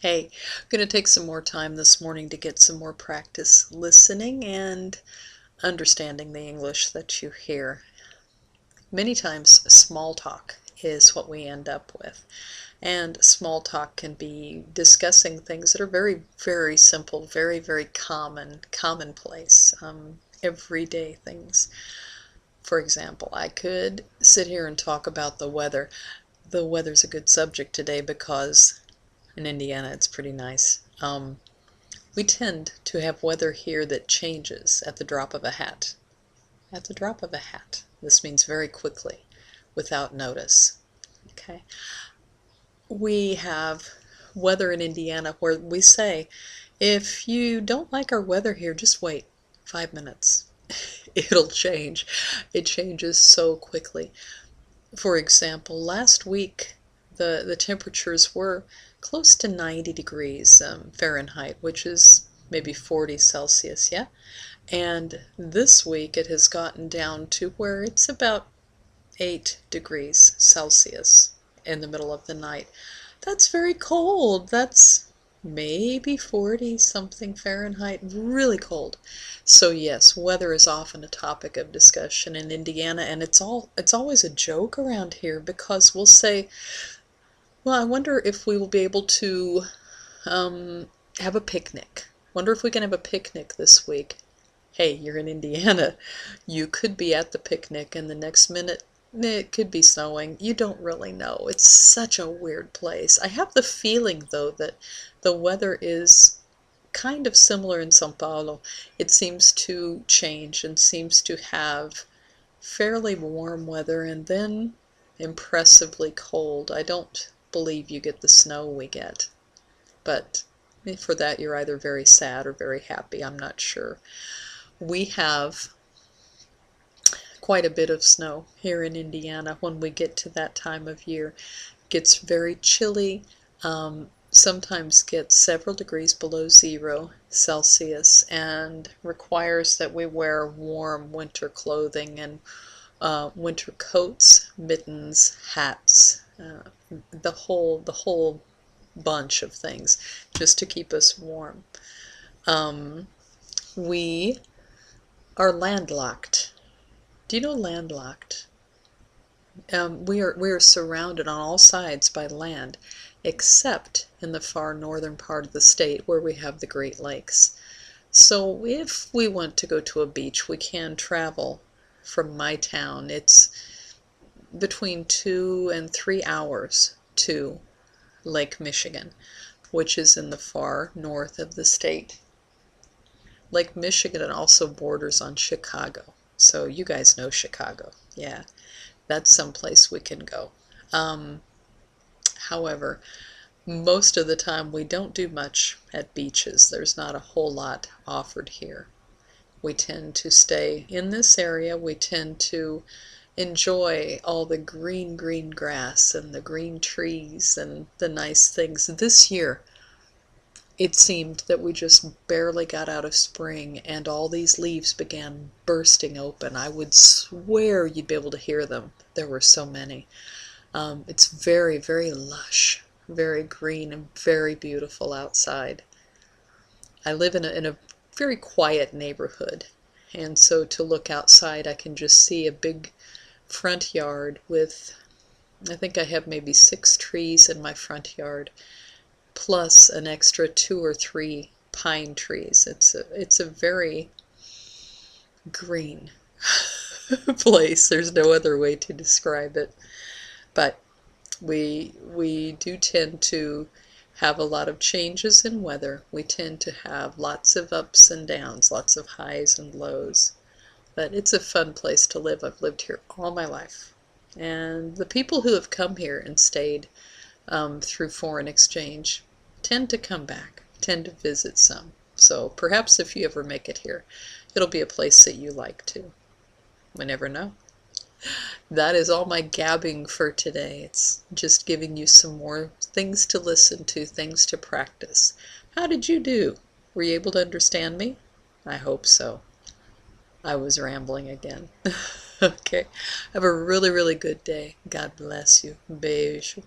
Hey, I'm going to take some more time this morning to get some more practice listening and understanding the English that you hear. Many times, small talk is what we end up with. And small talk can be discussing things that are very, very simple, very, very commonplace, everyday things. For example, I could sit here and talk about the weather. The weather's a good subject today because in Indiana it's pretty nice. We tend to have weather here that changes at the drop of a hat. At the drop of a hat. This means very quickly, without notice. Okay. We have weather in Indiana where we say, if you don't like our weather here, just wait 5 minutes. It'll change. It changes so quickly. For example, last week the temperatures were close to 90 degrees Fahrenheit, which is maybe 40 Celsius, yeah? And this week it has gotten down to where it's about 8 degrees Celsius in the middle of the night. That's very cold. That's maybe 40 something Fahrenheit, really cold. So yes, weather is often a topic of discussion in Indiana, and it's always a joke around here because we'll say, well, I wonder if we will be able to have a picnic. Wonder if we can have a picnic this week. Hey, you're in Indiana. You could be at the picnic and the next minute it could be snowing. You don't really know. It's such a weird place. I have the feeling, though, that the weather is kind of similar in São Paulo. It seems to change and seems to have fairly warm weather and then impressively cold. I don't believe you get the snow we get, but for that you're either very sad or very happy. I'm not sure. We have quite a bit of snow here in Indiana when we get to that time of year. It gets very chilly, sometimes gets several degrees below 0 Celsius, and requires that we wear warm winter clothing and winter coats, mittens, hats, the whole bunch of things just to keep us warm. We are landlocked. Do you know landlocked? We are surrounded on all sides by land, except in the far northern part of the state where we have the Great Lakes. So if we want to go to a beach, we can travel from my town. It's between 2 and 3 hours to Lake Michigan, which is in the far north of the state. Lake Michigan also borders on Chicago. So you guys know Chicago. Yeah, that's someplace we can go. However, most of the time we don't do much at beaches. There's not a whole lot offered here. We tend to stay in this area. We tend to enjoy all the green, green grass and the green trees and the nice things. This year, it seemed that we just barely got out of spring and all these leaves began bursting open. I would swear you'd be able to hear them. There were so many. It's very, very lush, very green, and very beautiful outside. I live in a very quiet neighborhood, and so to look outside I can just see a big front yard with, I think I have maybe 6 trees in my front yard, plus an extra 2 or 3 pine trees. It's a very green place. There's no other way to describe it. But we do tend to have a lot of changes in weather. We tend to have lots of ups and downs, lots of highs and lows. But it's a fun place to live. I've lived here all my life. And the people who have come here and stayed through foreign exchange tend to come back, tend to visit some. So perhaps if you ever make it here, it'll be a place that you like too. We never know. That is all my gabbing for today. It's just giving you some more things to listen to, things to practice. How did you do? Were you able to understand me? I hope so. I was rambling again. Okay. Have a really, really good day. God bless you. Beijo.